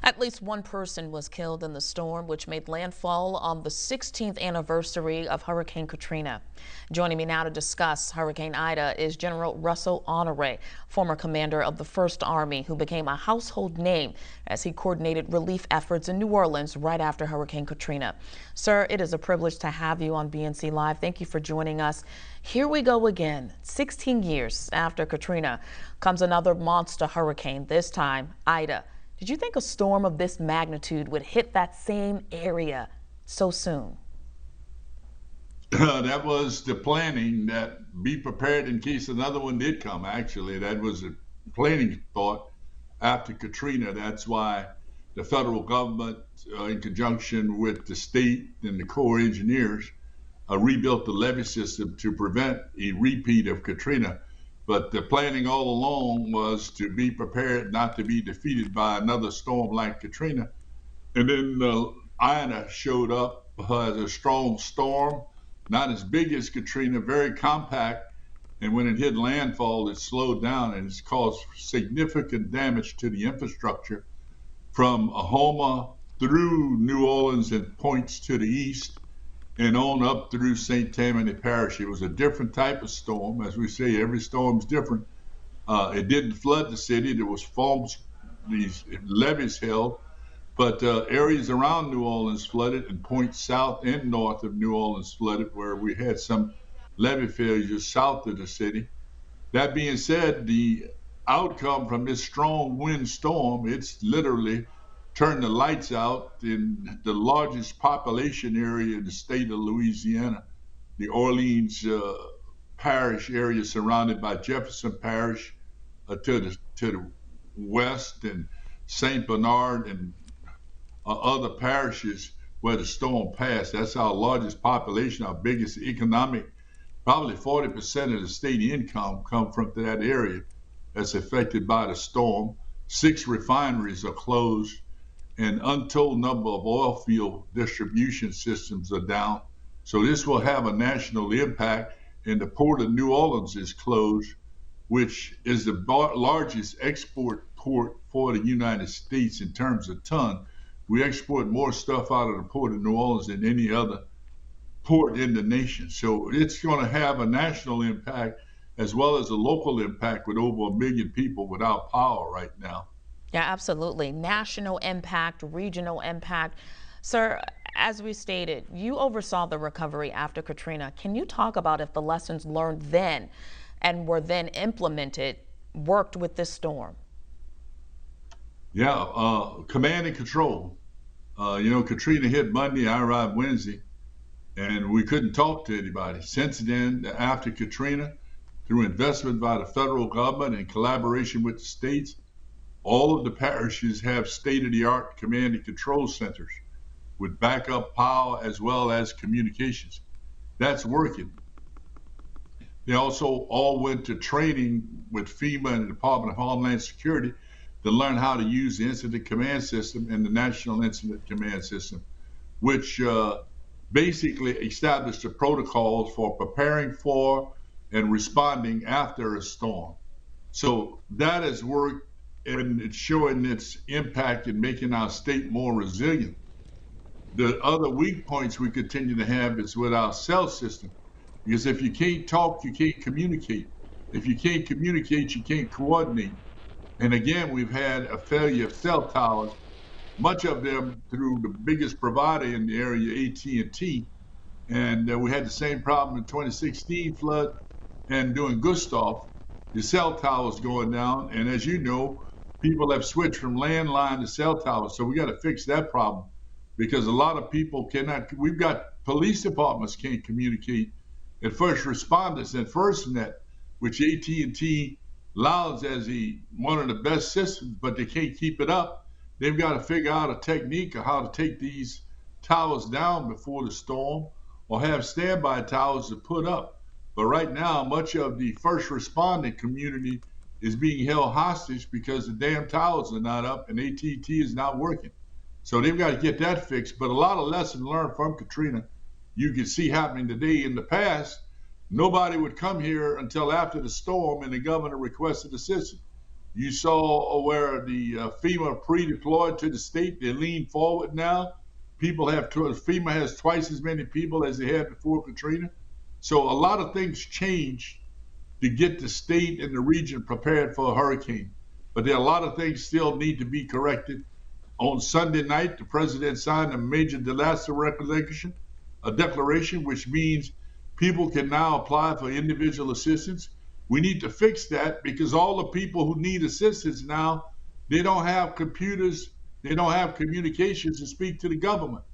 At least one person was killed in the storm, which made landfall on the 16th anniversary of Hurricane Katrina. Joining me now to discuss Hurricane Ida is General Russel Honoré, former commander of the 1st Army, who became a household name as he coordinated relief efforts in New Orleans right after Hurricane Katrina. Sir, it is a privilege to have you on BNC Live. Thank you for joining us. Here we go again. 16 years after Katrina comes another monster hurricane, this time Ida. Did you think a storm of this magnitude would hit that same area so soon? That was the planning, that be prepared in case another one did come. Actually, that was a planning thought after Katrina. That's why the federal government, in conjunction with the state and the Corps engineers, rebuilt the levee system to prevent a repeat of Katrina. But the planning all along was to be prepared not to be defeated by another storm like Katrina. And then Ida showed up as a strong storm, not as big as Katrina, very compact. And when it hit landfall, it slowed down and it's caused significant damage to the infrastructure from Ahoma through New Orleans and points to the east and on up through St. Tammany Parish. It was a different type of storm. As we say, every storm's different. It didn't flood the city. There was foams, these levees held, but areas around New Orleans flooded and points south and north of New Orleans flooded, where we had some levee failures south of the city. That being said, the outcome from this strong wind storm, it's literally turned the lights out in the largest population area in the state of Louisiana, the Orleans Parish area surrounded by Jefferson Parish to the west, and St. Bernard and other parishes where the storm passed. That's our largest population, our biggest economic. Probably 40% of the state income come from that area that's affected by the storm. 6 refineries are closed, and untold number of oil field distribution systems are down. So this will have a national impact, and the port of New Orleans is closed, which is the largest export port for the United States in terms of ton. We export more stuff out of the port of New Orleans than any other port in the nation. So it's going to have a national impact as well as a local impact, with over 1 million people without power right now. Yeah, absolutely. National impact, regional impact. Sir, as we stated, you oversaw the recovery after Katrina. Can you talk about if the lessons learned then and were then implemented worked with this storm? Yeah, command and control. Katrina hit Monday, I arrived Wednesday, and we couldn't talk to anybody. Since then, after Katrina, through investment by the federal government and collaboration with the states, all of the parishes have state-of-the-art command and control centers with backup power as well as communications. That's working. They also all went to training with FEMA and the Department of Homeland Security to learn how to use the Incident Command System and the National Incident Command System, which basically established the protocols for preparing for and responding after a storm. So that has worked, and it's showing its impact in making our state more resilient. The other weak points we continue to have is with our cell system, because if you can't talk, you can't communicate. If you can't communicate, you can't coordinate. And again, we've had a failure of cell towers, much of them through the biggest provider in the area, AT&T. And we had the same problem in 2016 flood and during Gustav, the cell towers going down. And as you know, people have switched from landline to cell towers. So we got to fix that problem, because a lot of people cannot. We've got police departments can't communicate, and first responders and FirstNet, which AT&T allows as one of the best systems, but they can't keep it up. They've got to figure out a technique of how to take these towers down before the storm, or have standby towers to put up. But right now, much of the first responding community is being held hostage because the damn towers are not up and AT&T is not working. So they've got to get that fixed. But a lot of lessons learned from Katrina you can see happening today. In the past, nobody would come here until after the storm and the governor requested assistance. You saw where the FEMA pre-deployed to the state. They lean forward now. FEMA has twice as many people as they had before Katrina. So a lot of things changed to get the state and the region prepared for a hurricane. But there are a lot of things still need to be corrected. On Sunday night, the president signed a major disaster declaration, which means people can now apply for individual assistance. We need to fix that because all the people who need assistance now, they don't have computers, they don't have communications to speak to the government.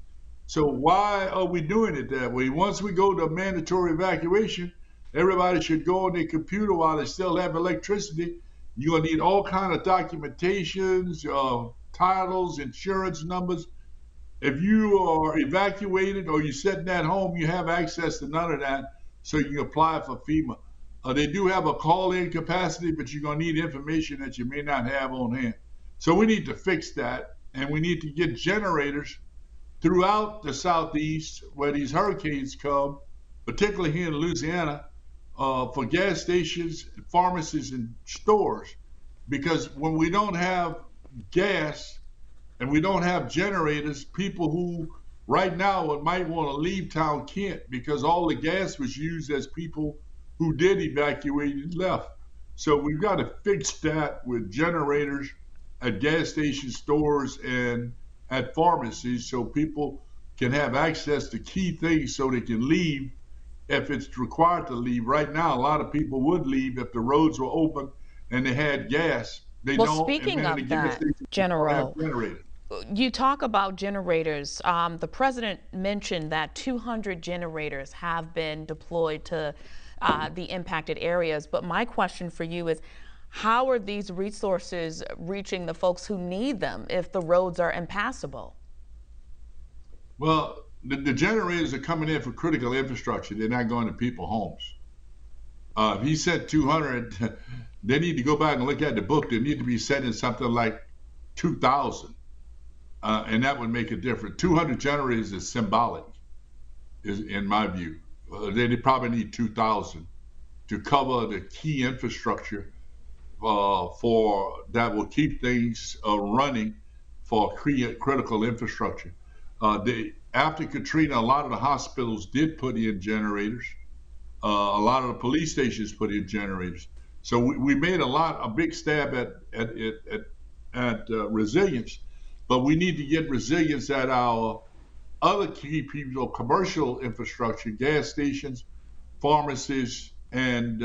So why are we doing it that way? Once we go to mandatory evacuation, everybody should go on their computer while they still have electricity. You're gonna need all kind of documentations, titles, insurance numbers. If you are evacuated or you're sitting at home, you have access to none of that, so you can apply for FEMA. They do have a call-in capacity, but you're going to need information that you may not have on hand. So we need to fix that, and we need to get generators throughout the Southeast where these hurricanes come, particularly here in Louisiana, for gas stations, pharmacies, and stores. Because when we don't have gas and we don't have generators, people who right now might want to leave town can't, because all the gas was used as people who did evacuate and left. So we've got to fix that with generators at gas station stores and at pharmacies so people can have access to key things so they can leave if it's required to leave. Right now, a lot of people would leave if the roads were open and they had gas. They Well, don't. speaking of that, General, you talk about generators. The president mentioned that 200 generators have been deployed to the impacted areas. But my question for you is, how are these resources reaching the folks who need them if the roads are impassable? Well, the generators are coming in for critical infrastructure. They're not going to people's homes. If he said 200, they need to go back and look at the book. They need to be setting something like 2,000. And that would make a difference. 200 generators is symbolic, in my view. They probably need 2,000 to cover the key infrastructure for that will keep things running for critical infrastructure. After Katrina, a lot of the hospitals did put in generators. A lot of the police stations put in generators. So we made a big stab at resilience, but we need to get resilience at our other key people, commercial infrastructure, gas stations, pharmacies, and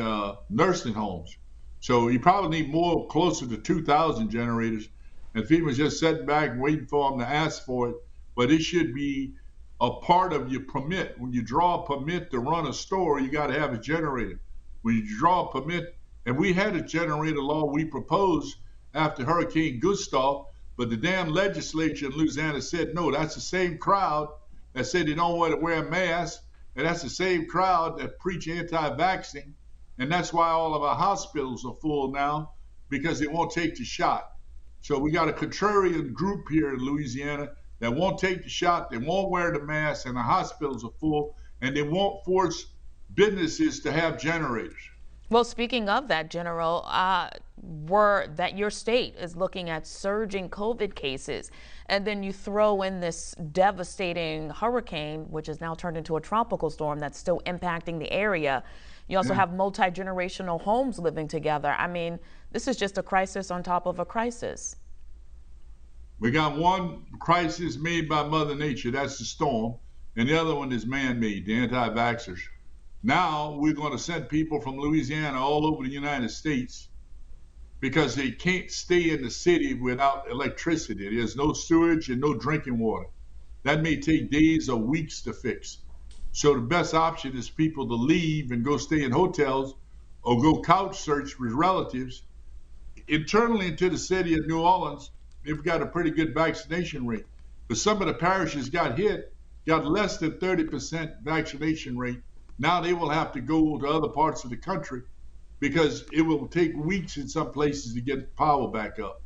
nursing homes. So you probably need more, closer to 2,000 generators. And FEMA's just sitting back and waiting for them to ask for it. But it should be a part of your permit. When you draw a permit to run a store, you got to have a generator. When you draw a permit, and we had a generator law we proposed after Hurricane Gustav, but the damn legislature in Louisiana said no. That's the same crowd that said they don't want to wear masks, and that's the same crowd that preach anti-vaccine, and that's why all of our hospitals are full now, because they won't take the shot. So we got a contrarian group here in Louisiana that won't take the shot, they won't wear the mask, and the hospitals are full, and they won't force businesses to have generators. Well, speaking of that, General, that your state is looking at surging COVID cases, and then you throw in this devastating hurricane, which has now turned into a tropical storm that's still impacting the area. You also have multi-generational homes living together. I mean, this is just a crisis on top of a crisis. We got one crisis made by Mother Nature, that's the storm, and the other one is man-made, the anti-vaxxers. Now we're going to send people from Louisiana all over the United States because they can't stay in the city without electricity. There's no sewage and no drinking water. That may take days or weeks to fix. So the best option is people to leave and go stay in hotels or go couch search with relatives. Internally into the city of New Orleans, they've got a pretty good vaccination rate. But some of the parishes got less than 30% vaccination rate. Now they will have to go to other parts of the country because it will take weeks in some places to get power back up.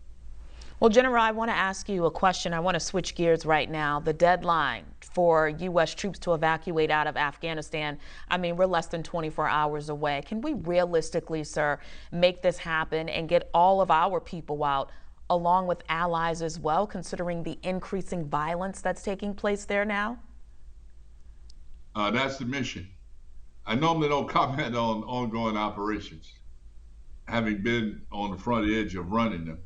Well, General, I want to ask you a question. I want to switch gears right now. The deadline for U.S. troops to evacuate out of Afghanistan, I mean, we're less than 24 hours away. Can we realistically, sir, make this happen and get all of our people out, along with allies as well, considering the increasing violence that's taking place there now? That's the mission. I normally don't comment on ongoing operations, having been on the front edge of running them.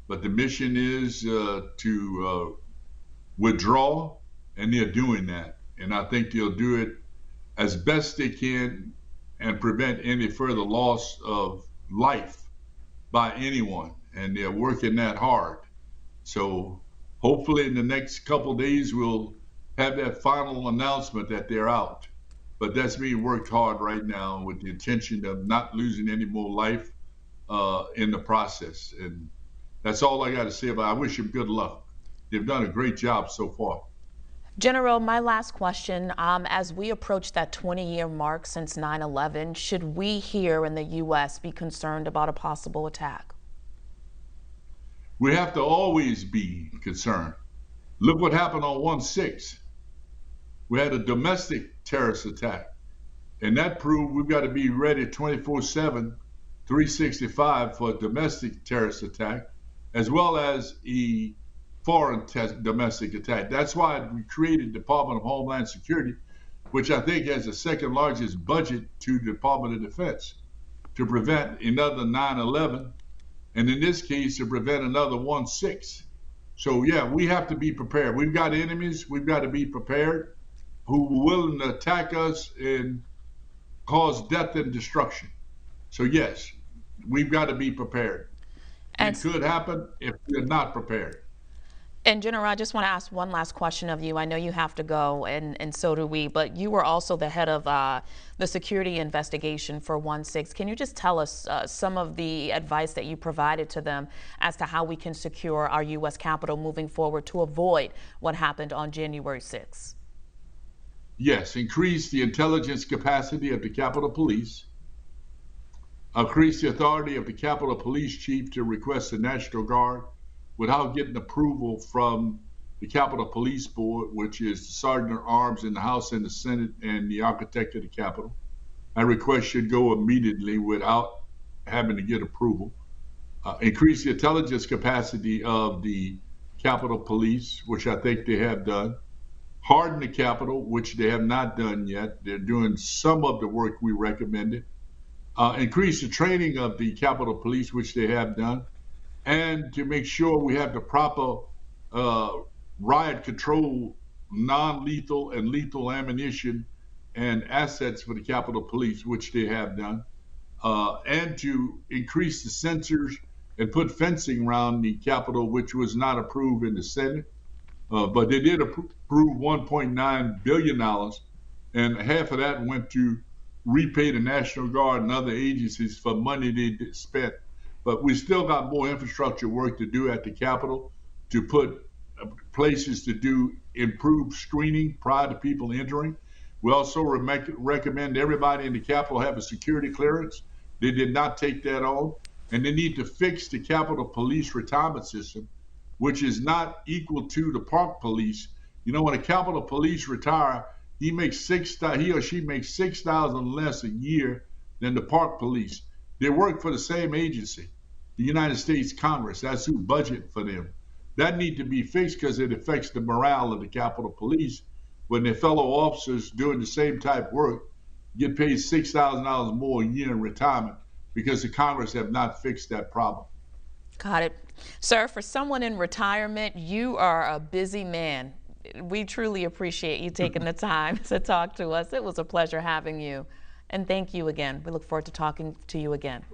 But the mission is to withdraw, and they're doing that. And I think they'll do it as best they can and prevent any further loss of life by anyone. And they're working that hard. So hopefully in the next couple of days, we'll have that final announcement that they're out. But that's being worked hard right now with the intention of not losing any more life in the process. And that's all I got to say about it. I wish them good luck. They've done a great job so far. General, my last question, as we approach that 20-year mark since 9/11, should we here in the U.S. be concerned about a possible attack? We have to always be concerned. Look what happened on 1/6. We had a domestic terrorist attack, and that proved we've got to be ready 24/7, 365 for a domestic terrorist attack, as well as a foreign domestic attack. That's why we created the Department of Homeland Security, which I think has the second largest budget to the Department of Defense, to prevent another 9/11, and in this case, to prevent another 1/6. So yeah, we have to be prepared. We've got enemies. We've got to be prepared who are willing to attack us and cause death and destruction. So yes, we've got to be prepared. It could happen if we're not prepared. And General, I just want to ask one last question of you. I know you have to go, and so do we, but you were also the head of the security investigation for 1/6. Can you just tell us some of the advice that you provided to them as to how we can secure our U.S. Capitol moving forward to avoid what happened on January 6th? Yes, increase the intelligence capacity of the Capitol Police, increase the authority of the Capitol Police Chief to request the National Guard without getting approval from the Capitol Police Board, which is the Sergeant at Arms in the House and the Senate and the Architect of the Capitol. That request should go immediately without having to get approval. Increase the intelligence capacity of the Capitol Police, which I think they have done. Harden the Capitol, which they have not done yet. They're doing some of the work we recommended. Increase the training of the Capitol Police, which they have done, and to make sure we have the proper riot control, non-lethal and lethal ammunition and assets for the Capitol Police, which they have done, and to increase the sensors and put fencing around the Capitol, which was not approved in the Senate. But they did approve $1.9 billion, and half of that went to repay the National Guard and other agencies for money they spent. But we still got more infrastructure work to do at the Capitol to put places to do improved screening prior to people entering. We also recommend everybody in the Capitol have a security clearance. They did not take that on. And they need to fix the Capitol Police retirement system, which is not equal to the Park Police. You know, when a Capitol Police retire, he or she makes $6,000 less a year than the Park Police. They work for the same agency, the United States Congress. That's who budget for them. That need to be fixed because it affects the morale of the Capitol Police when their fellow officers doing the same type work get paid $6,000 more a year in retirement because the Congress have not fixed that problem. Got it. Sir, for someone in retirement, you are a busy man. We truly appreciate you taking the time to talk to us. It was a pleasure having you. And thank you again. We look forward to talking to you again.